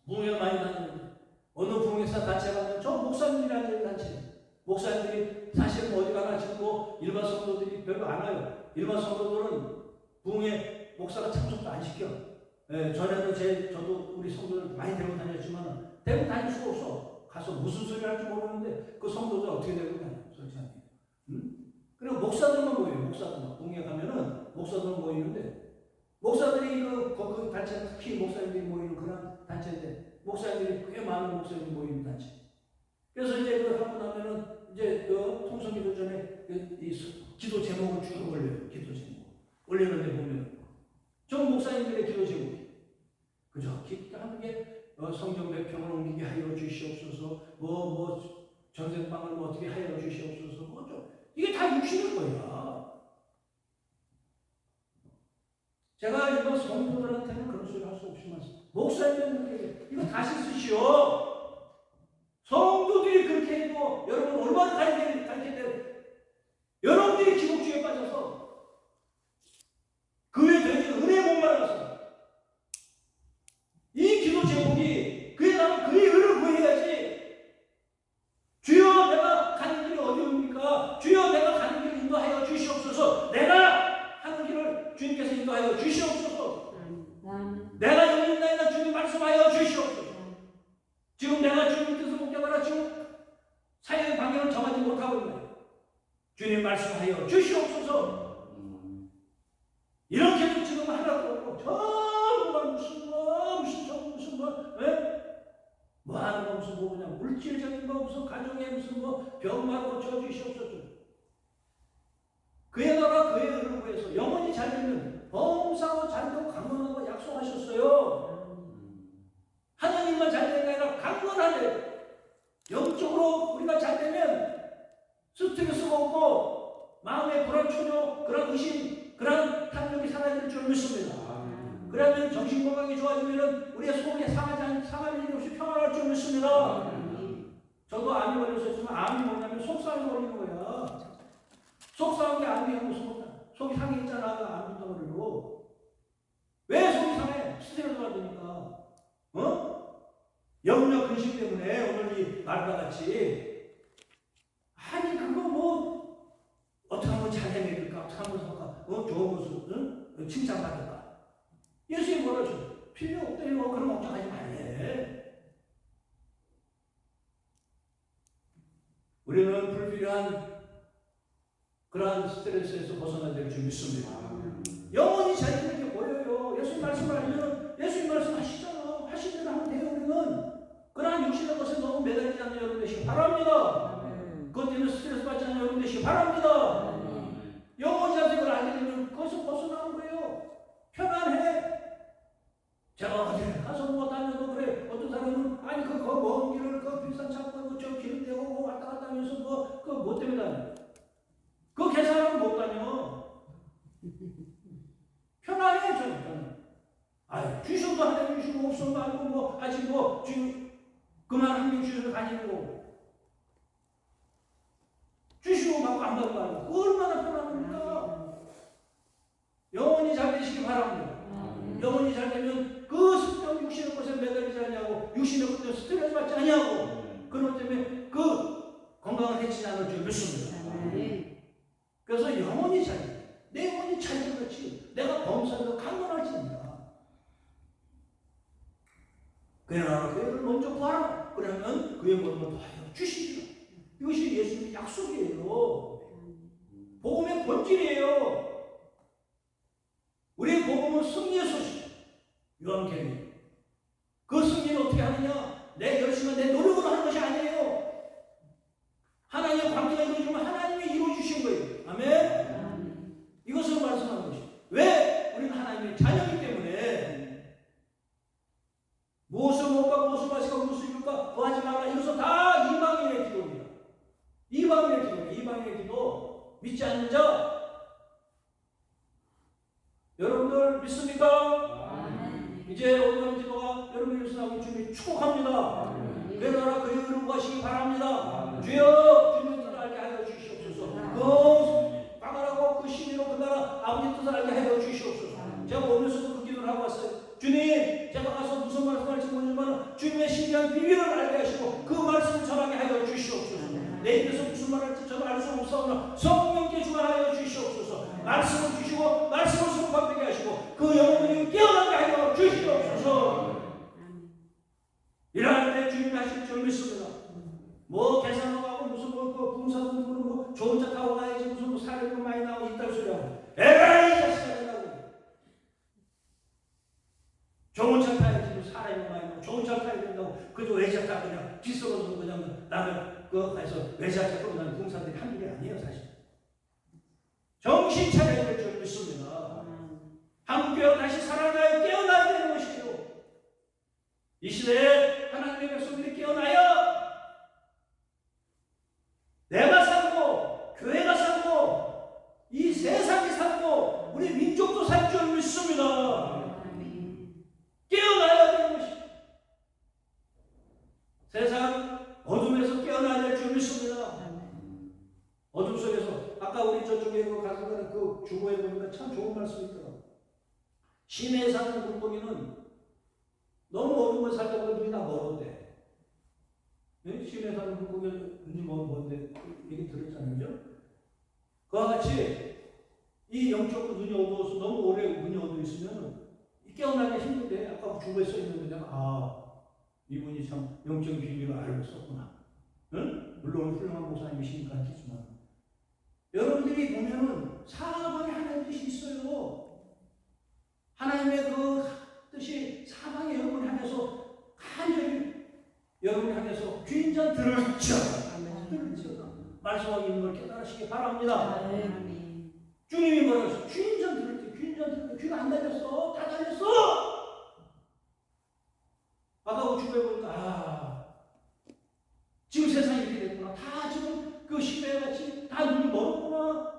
부흥회를 많이 다니는데 어느 부흥회사 단체 가면 저 목사님들이 앉아있는 단체, 목사님들이 사실 어디 가나 지금 뭐 일반 성도들이 별로 안 와요. 일반 성도들은 부흥회 목사가 참석도 안 시켜. 전에도 저도 우리 성도들 많이 데리고 다녔지만 데리고 다닐 수가 없어. 가서 무슨 소리 할지 모르는데 그 성도들 어떻게 데리고 다녀요? 솔직하게. 그리고 목사들만 모여요. 목사들만. 부흥회 가면은 목사들만 모이는데 목사들이 그 단체는 특히 목사님들이 모이는 그런 단체인데 목사님들이 꽤 많은 목사님들이 모이는 단체. 그래서 이제 그걸 하고 나면은 이제 그 통성기도 전에 이 기도 제목을 쭉 올려요. 기도 제목. 올리는데 보면 전 목사님들의 기도 제목이 그죠? 하는 게 성경 몇 평을 옮기게 하여 주시옵소서 전쟁방을 어떻게 하여 주시옵소서 뭐죠? 이게 다 육신일 거야. 제가 일반 성도들한테는 그런 소리 할 수 없지만 목사님들에게 이거 다시 쓰시오. 성도들이 그렇게 해도 여러분 얼마나 가르치게 돼요. 여러분들이 기복주의에 빠져서 그 외에 되게 은혜에 못 말라서 이 기도 제목이 그에 나는 그의 의를 구해야지. 주여 내가 가는 길이 어디입니까? 주여 내가 가는 길을 인도하여 주시옵소서. 내가 하는 길을 주님께서 인도하여 주시옵소서. 내가 여기 있나이다 주님 말씀하여 주시옵소서. 지금 내가 주님 뜻을 묵념하라 지금 사역의 방향을 정하지 못하고 있나요? 주님 말씀하여 주시옵소서. 이렇게도 지금 하나도 없고 전부 무슨 뭐 하는 거 무슨 뭐 그냥 물질적인 거 무슨 가정에 무슨 뭐 병만 고쳐 주시옵소서. 그의 나라 그의 의를 구해서 영원히 잘 되면 범사고 잘되고 강건하고 약속하셨어요. 하나님만 잘 되는 게 아니라 강건하래. 영적으로 우리가 잘 되면 스트레스가 없고 마음의 불안, 초조, 그런 의심, 그런 탐욕이 사라질 줄 믿습니다. 그러면 정신건강이 좋아지면 우리의 속에 상할 일이 없이 평안할 줄 믿습니다. 저도 암이 걸렸었지만 암이 뭐냐면 속상이 걸리는 거야. 속상한 게 암이야. 무슨 속이 상해 있잖아. 암 덩어리로. 왜 속이 상해? 스트레스 받으니까. 염려 근심 때문에 오늘 이 말과 같이 아니 그거 뭐 어떻게 하면 잘 해내릴까? 어떻게 하면 좋은 것을 칭찬받을까? 예수님이 뭐라 하죠? 필요 없대요. 그런 걱정하지 말래. 우리는 불필요한 그러한 스트레스에서 벗어나야 될 줄 믿습니다. 영원히 잘 되는 게 보여요. 예수님 말씀을 알면 예수님 말씀 하시잖아. 하신 대로 하면 돼요. 우리는 그러한 육신의 것에 너무 매달리지 않는 여러분 되시기 바랍니다. 그것 때문에 스트레스 받지 않는 여러분 되시기 바랍니다. 영원히 자식을 알게 되면 그것을 벗어나는 거예요. 편안해. 제가 어디 가서 뭐 다녀도 그래. 어떤 사람은 아니 그 먼 길을 그 비싼 차 끌고 저 기름 대고 왔다 갔다 하면서 뭐 때문에 다녀? 그 계산하면 못 다녀. 편안해 저는. 아유 주셔도 하나님 주시고 없어도 말고 뭐 아직 뭐 그만 한명 주셔서 다니는 거고 주시고 받고 안 받고 말고 그 얼마나 편합니까? 영원히 잘 되시기 바랍니다. 영원히 잘 되면 그 습관 육신의 것에 매달리지 않냐고 육신의 것에 스트레스 받지 않냐고 그것 때문에 그 건강을 해치지 않을 줄 믿습니다. 그래서 영원히 잘 돼. 내 영혼이 잘 되는 것이 내가 범사에서 강건할지입니다. 그의 나라 그를 먼저 구하라. 그러면 그의 모든 걸 더하여 주시리라. 이것이 예수님의 약속이에요. 복음의 본질이에요. 우리의 복음은 승리의 소식. 요한계명. 그 승리는 어떻게 하느냐? 내 열심과 내 노력으로 하는 것이 아니에요. 하나님의 관계가 이루어지면 하나님이 이루어주신 거예요. 아멘? 이것을 말씀하는 것이에요. 왜? 이방의 기도 믿지 않는 자 여러분들 믿습니까? 이제 오늘 기도가 여러분의 일생하고 주님 축복합니다. 그 나라 그의 이름 구하시기 바랍니다. 주여 주님의 뜻을 알게 하여 주시옵소서. 그 강하고 그 신비로 그 나라 아버지 뜻을 알게 하여 주시옵소서. 제가 오면서도 그 기도를 하고 왔어요. 주님, 제가 가서 무슨 말씀할지 모르지만 주님의 신비한 비밀을 알게 하시고 그 말씀을 전하게 하여 주시옵소서. 내 입에서 무슨 말할지 저는 알 수 없사오나 성령께 주관하여 주시옵소서. 말씀을 주시고 말씀을 선포하게 하시고 그 영혼이 깨어나게 하여 주시옵소서. 일할 때 주님이 하실 줄 믿습니다. 뭐 계산하고 하고 무슨 뭐 부동산 뭐 좋은 차 타고 가야지 무슨 뭐 사례도 많이 나오고 이딴 소리하고 에라이 자식아 된다고. 좋은 차 타야지 사람이 많이 나오고 좋은 차 타야 된다고 그저 외제차 그냥 뒷서로서 그냥 나를 해서 외제차 끌고 나는 부동산들이 한두 개 아니에요 사실. 정신 차려야 될 줄 믿습니다. 한국교회가 다시 살아나야 깨어나야 되는 것이에요. 이 시대에 하나님의 백성들이 깨어나야 내가 살고 교회가 살고 이 세상이 살고 우리 민족도 살 줄 믿습니다. 깨어나야 되는 것입니다. 세상 어둠에서 깨어나야 될 줄 믿습니다. 어둠 속에서 아까 우리 저쪽에 가서 그 주보에 보니까 참 좋은 말씀이 있더라고요. 시내에 사는 물고기는 너무 어두운 걸 살다 보면 눈이 다 멀었대. 네? 시내에 사는 물고기는 눈이 먼데 얘기 들었잖아요. 그죠? 그와 같이 이 영적으로 눈이 어두워서 너무 오래 눈이 어두워 있으면 깨어나기 힘든데 아까 주보에 써 있는 그냥 이분이 참 영적인 비밀을 알고 썼구나. 응? 물론 훌륭한 목사님이시니까 하겠지만 여러분들이 보면은 사방에 하나님의 뜻이 있어요. 하나님의 그 뜻이 사방에 여러분을 향해서 간절히 여러분을 향해서 귀인전 들을지어다. 말씀하고 있는 걸 깨달으시기 바랍니다. 주님이 뭐라고 했어요? 귀인전 들을 때 귀가 안 달렸어. 다 달렸어. 아까 그 주변에 보니까 지금 세상이 이렇게 됐구나. 다 지금 그 시대에 같이 다 눈이 멀었구나.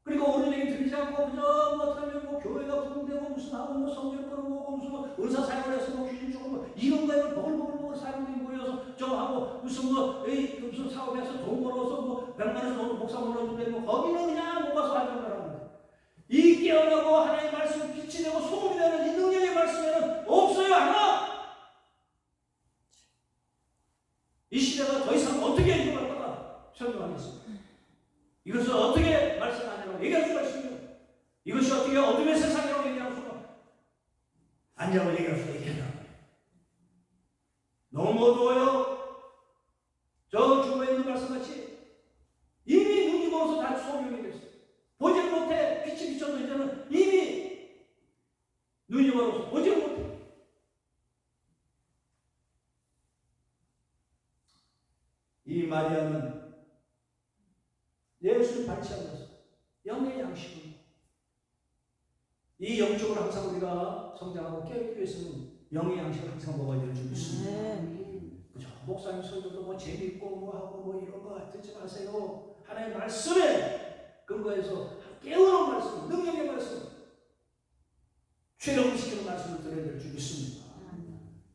그리고 어른 얘기 들리지 않고 그저 뭐 어쩌면 뭐 교회가 부흥되고 무슨 하고 뭐 성경 끌어보고 무슨 의사 사역해서 뭐 귀신 주고 뭐 이런 거에 버글버글 사람들이 모여서 저 하고 무슨 무슨 사업해서 돈 벌어서 뭐 100만 원씩 목사 몰아주는데 뭐 거기는 그냥 못 가서 하는 거라고. 이 깨어나고 하나님의 말씀을 빛이 되고 소금이 되는 이 능력의 말씀에는 없어요 하나. 이 시대가 더 이상 어떻게 이루어갈 거다 설명하겠습니다. 이것을 어떻게 말씀하냐고 얘기할 수가 있습니다. 이것이 어떻게 어둠의 세상이라고 얘기할 수가 아니라고 얘기할 수가 있겠다. 너무 어두워요. 저 주변에 있는 말씀같이 이미 눈이 멀어서 다 소명이 됐어요. 보지 못해. 빛이 비춰도 이제는 이미 눈이 멀어서 보지 못해. 이 마리아는 예수를 발치하면서 영의 양식을 이 영적으로 항상 우리가 성장하고 깨닫기 위해서는 영의 양식을 항상 먹어야 될 줄 믿습니다. 그죠? 목사님 설교도 뭐 재밌고 뭐 하고 뭐 이런 거 듣지 마세요. 하나님의 말씀에 근거해서 깨우는 말씀, 능력의 말씀, 최력시키는 말씀을 드려야 될 줄 믿습니다.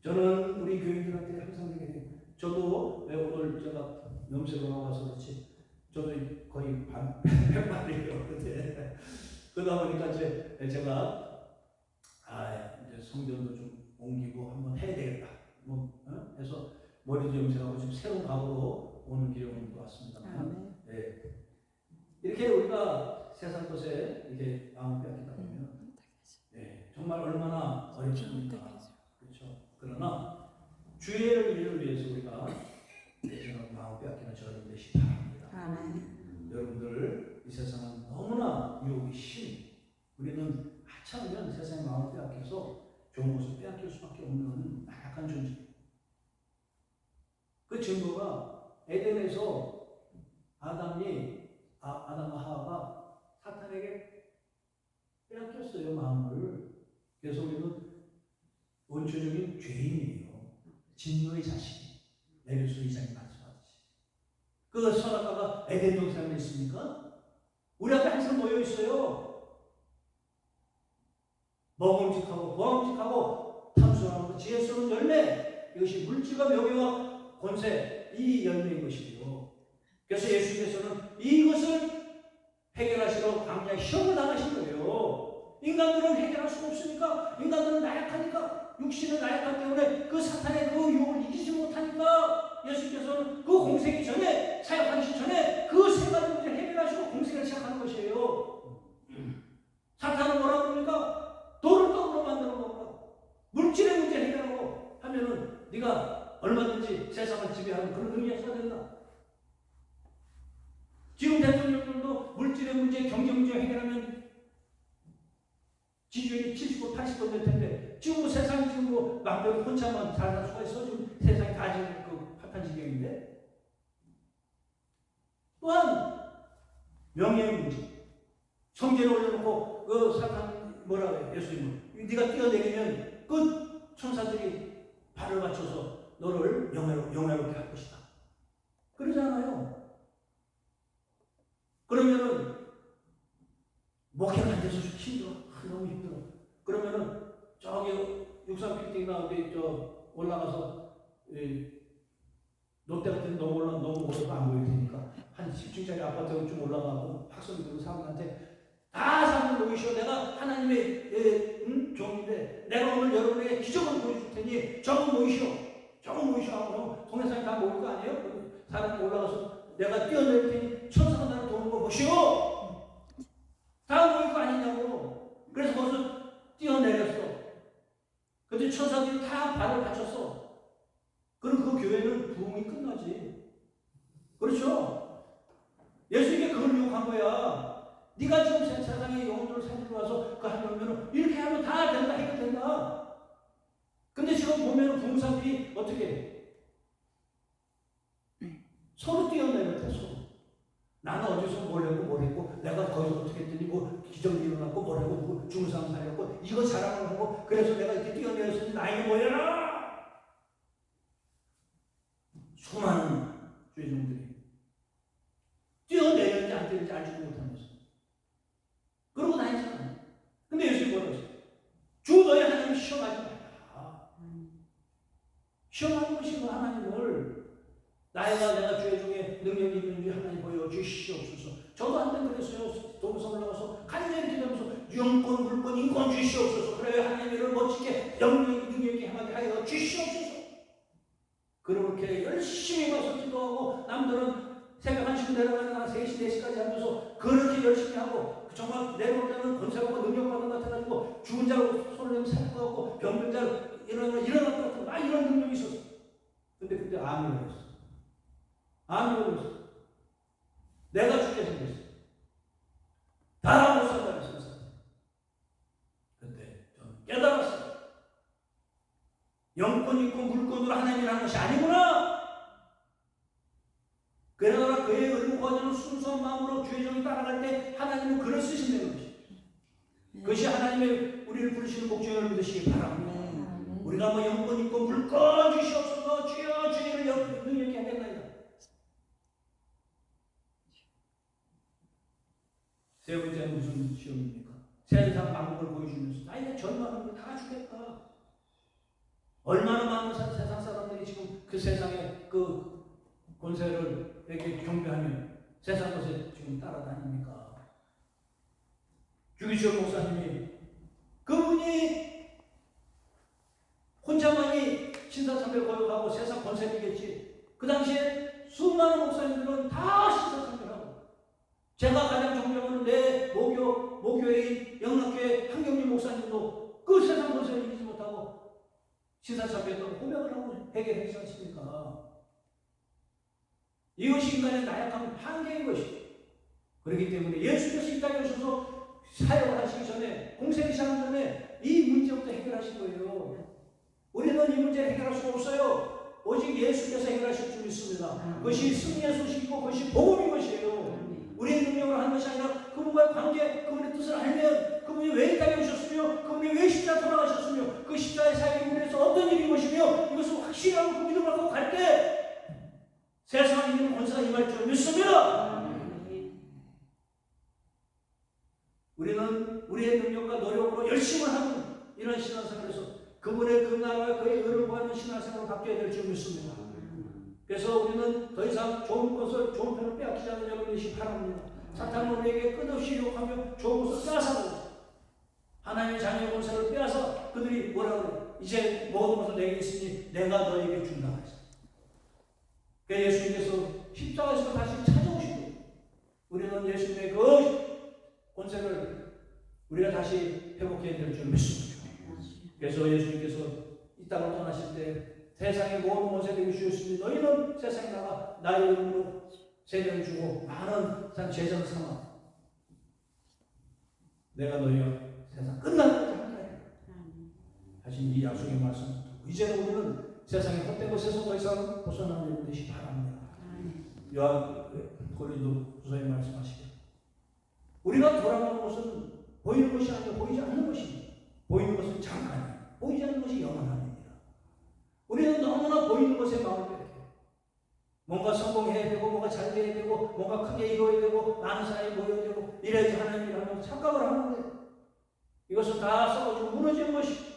저는 우리 교인들한테 항상 얘기해요. 저도 왜 오늘 제가 염색을 하고 와서 그렇지 저도 거의 반 100만이에요. 그때 그러다 보니까 이제 제가 이제 성전도 좀 옮기고 한번 해야 되겠다. 해서 머리도 염색하고 지금 새로운 각오로 오는 길에 오는 것 같습니다. 네. 이렇게 우리가 세상 것에 이렇게 마음을 빼앗기다 보면 정말 얼마나 어렵습니까? 그렇죠. 그러나 주의를 위해서 우리가 내생각 마음을 빼앗기는 저를 되시기 바랍니다. 여러분들 이 세상은 너무나 유혹이 심해. 우리는 하찮으면 세상의 마음을 빼앗겨서 좋은 것을 빼앗길 수밖에 없는 나약한 존재. 그 증거가 에덴에서 아담과 하와가 사탄에게 빼앗겼어요, 마음을. 그래서 우리는 원초적인 죄인이에요. 진노의 자식. 에베소 2장이 말씀하듯이. 그 그 선악과가 에덴 동산에 있습니까? 우리 앞에 항상 모여 있어요. 먹음직하고 보암직하고 탐스러운 지혜스러운 열매, 이것이 물질과 명예와 권세, 이 열매인 것이에요. 그래서 예수님께서는 이것을 해결하시러 광야에 시험을 당하신 거예요. 인간들은 해결할 수가 없으니까, 인간들은 나약하니까, 육신은 나약하기 때문에 그 사탄의 그 유혹을 이기지 못하니까 예수님께서는 그 공생이 전에, 사역하기 전에 그 세 가지 문제를 해결하시고 공생을 시작하는 것이에요. 사탄은 뭐라 그럽니까? 돌을 떡으로 만들어 먹으라고, 물질의 문제 해결하고 하면은 네가 얼마든지 세상을 지배하는 그런 능력이 된다. 지금 대통령들도 물질의 문제, 경제 문제 해결하면 지지율이 70%, 80% 될 텐데, 지금 세상이 지금 막대로 혼자만 잘 살 수가 있어? 지금 세상이 다 지금 그 파탄 지경인데? 또한, 명예의 문제. 성전에 올려놓고, 그 사탄 뭐라고 해요? 예수님은. 네가 뛰어내리면 그 천사들이 발을 맞춰서 너를 영예롭게 할 것이다. 그러잖아요. 그러면은, 목회가 안 돼서 힘들어. 너무 힘들어. 그러면은, 저기, 63빌딩이나 어디, 올라가서, 롯데 같은 데 너무 올라서 안 보일 테니까, 한 10층짜리 아파트에 좀 올라가고, 학생들 들은 사람한테, 다 사람을 모이시오. 내가 하나님의, 종인데, 내가 오늘 여러분에게 기적을 보여줄 테니, 저거 모이시오. 하고, 동네 사람이 다 모일 거 아니에요? 사람이 올라가서, 내가 뛰어낼 테니, 천사가 나를 도는 거 보시오. 다 모일 거 아니냐고. 그래서 거기서 뛰어내렸어. 근데 천사들이 다 발을 받쳤어. 그럼 그 교회는 부흥이 끝나지. 그렇죠? 예수님이 그걸 유혹한 거야. 네가 지금 세상에 영혼들을 살리러 와서 그 하려면 이렇게 하면 다 된다, 해결된다. 근데 지금 보면 부흥사들이 어떻게 해? 서로 뛰어내렸대, 서로. 나는 어디서 뭘 했고, 내가 거기서 어떻게 했더니 기적이 일어났고, 뭐 죽은 사람 살렸고, 이거 자랑을 하고, 그래서 내가 이렇게 뛰어내렸으니 나에게 모여라! 수많은 죄종들이 뛰어내렸는지 안 뛰었는지 알지도 못하면서 그러고 다니잖아요. 근데 예수님이 뭐라고 했어요? 주 너희 하나님 시험하지 마라. 시험하는 것이 너 하나님을 내가 죄 중에 능력이 있는지 하나님 보여주시옵소서. 저도 한때 그랬어요. 도무서 올라가서 간절히 기도하면서 영권, 물권, 인권 주시옵소서. 그래야 하나님을 멋지게 능력이 행하게 하여 주시옵소서. 그렇게 열심히 가서 기도하고, 남들은 새벽 1시로 내려가는 3시, 4시까지 하면서 그렇게 열심히 하고, 정말 내려올 때는 권세하고 능력받는 것 같아가지고, 죽은 자로 손을 내면 살 것 같고, 병든 자로 일어날 것 같고, 막 이런 능력이 있었어. 근데 그때 암이 걸렸어. 암이 걸렸어. 내가 죽게 생겼어. 다라고 생각했어. 그때 저는 깨달았어요. 영권 있고 물권으로 하나님이라는 것이 아니구나. 그러나 그의 의무관으로 순수한 마음으로 주의 종이 따라갈 때 하나님은 그를 쓰신다는 것이죠. 그것이 하나님의 우리를 부르시는 목적을 믿으시기 바랍니다. 우리가 뭐 영권 있고 물권 주시옵소서. 주여 주의를 능력히 하겠나이다. 세 번째는 무슨 시험입니까? 세상 만국을 보여주면서 나에게 절망하는 걸 다 주겠다. 얼마나 많은 세상 사람들이 지금 그 세상의 그 권세를 이렇게 경배하며 세상 것에 지금 따라다닙니까? 주기철 목사님이 그분이 혼자만이 신사참배를 거역하고 세상 권세이겠지. 그 당시에 수많은 목사님들은 다 신사참배하고, 제가 가장 존경하는 내 모교회인 영락교회 한경림 목사님도 그 세상 권세를 이기지 못하고 신사참배했다고 고백을 하고 해결했지 않습니까? 이것이 인간의 나약한 한계인 것이죠. 그렇기 때문에 예수께서 이 땅에 오셔서 사역을 하시기 전에, 공생이 시작하기 전에 이 문제부터 해결하신 거예요. 우리는 이 문제를 해결할 수가 없어요. 오직 예수께서 해결하실 줄 믿습니다. 그것이 승리의 소식이고 그것이 복음인 것이에요. 우리의 능력으로 하는 것이 아니라 그분과의 관계, 그분의 뜻을 알면, 그분이 왜 이 땅에 오셨으며, 그분이 왜 십자가 돌아가셨으며, 그 십자가의 사역이 우리에서 어떤 일인 것이며, 이것을 확실히 하고 그 믿음을 갖고 갈 때 세상에 있는 권세가 임할 줄 믿습니다. 우리는 우리의 능력과 노력으로 열심히 하는 이런 신앙생활에서 그분의 그 나라와 그의 의를 구하는 신앙생활을 바뀌어야 될 줄 믿습니다. 그래서 우리는 더 이상 좋은 것을, 좋은 편을 빼앗기지 않는 여러분이시 바랍니다. 사탄은 우리에게 끝없이 유혹하며 좋은 것을 빼앗아가고 하나님의 자녀의 권세를 빼앗아 그들이 뭐라고 그래요? 이제 모든 것을 내게 있으니 내가 너에게 준다 했어요. 그래서 예수님께서 십자가에서 다시 찾아오시고 우리는 예수님의 그 권세를 우리가 다시 회복해야 될 줄 믿습니다. 그래서 예수님께서 이 땅을 떠나실 때 세상의 모든 권세를 주셨으니 너희는 세상에 나가 나의 이름으로 세례를 주고 많은 제자를 삼아 내가 너희와 세상 끝나는 것까지 한다 하신 이 약속의 말씀 이제는 우리는 세상의 헛된 것에서 더 이상 벗어나는 것이 바랍니다. 요한고린도 후서에 말씀하시길 우리가 돌아가는 것은 보이는 것이 아니고 보이지 않는 것입니다. 보이는 것은 잠깐이에요. 보이지 않는 것이 영원합니다. 우리는 너무나 보이는 것에 마음을 뺏겨요. 뭔가 성공해야 되고 뭔가 잘 돼야 되고 뭔가 크게 이루어야 되고 많은 사람이 모여야 되고 이래야지 하나님이라고 착각을 하는데 이것은 다 썩어지고 무너지는 것입니다.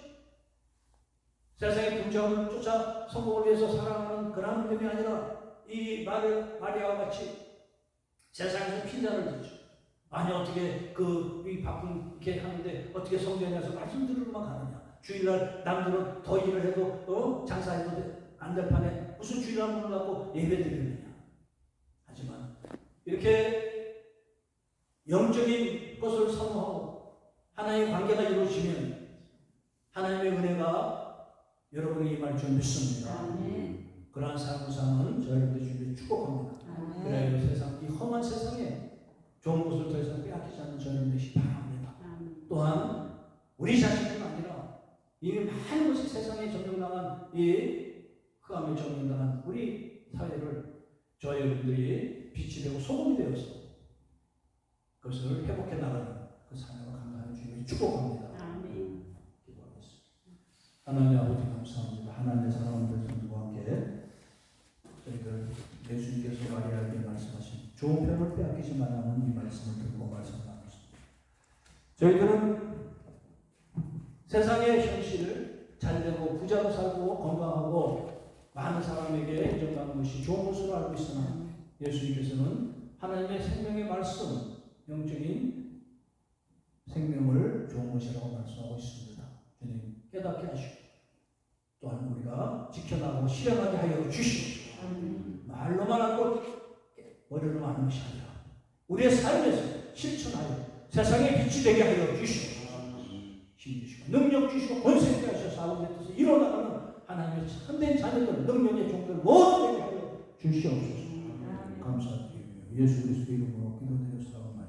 세상의 부정을 쫓아 성공을 위해서 살아가는 그런 믿음이 아니라 이 마리아와 같이 세상에서 피자를 주죠. 아니 어떻게 이 바쁜 이렇게 하는데 어떻게 성전에 가서 말씀 들으러만 가느냐. 주일날 남들은 더 일을 해도 장사해도 안 될 판에 무슨 주일날 문을 닫고 예배 드리느냐. 하지만 이렇게 영적인 것을 사모하고 하나님의 관계가 이루어지면 하나님의 은혜가 여러분에게 임할 줄 믿습니다. 그러한 삶을 사는 저희들 주님을 축복합니다. 그래야 이 험한 세상에 좋은 것을 더 이상 빼앗기지 않는 저희들 되시 바랍니다. 또한 우리 자신뿐 아니라 이미 많은 것이 세상에 점령당한 이 흑암에 점령당한 우리 사회를 저희 여러분들이 빛이 되고 소금이 되어서 그것을 회복해 나가는 그 사명을 감당하는 주님을 축복합니다. 기도하겠습니다. 하나님 아버지 감사합니다. 하나님의 사랑하는 백성들과 함께 저희들 예수님께서 마리아에게 말씀하신 좋은 편을 빼앗기지 말라는 이 말씀을 듣고 말씀 나눴습니다. 저희들은 세상의 현실을 잘되고 부자로 살고 건강하고 많은 사람에게 인정받는 것이 좋은 것으로 알고 있으나 예수님께서는 하나님의 생명의 말씀, 영적인 생명을 좋은 것이라고 말씀하고 있습니다. 주님 깨닫게 하시고 또한 우리가 지켜나가고 실행하게 하여 주시옵소서. 말로만 하고 머리로만 하는 것이 아니라 우리의 삶에서 실천하여 세상에 빛이 되게 하여 주시옵소서. 힘 주시고 능력 주시고 권세 있게 하셔서 아버지의 뜻을 이뤄나가는 하나님의 참된 자녀들 능력의 종들 모두 되게 하여 주시옵소서. 감사드리며 예수 그리스도 이름으로 기도드렸사옵나이다.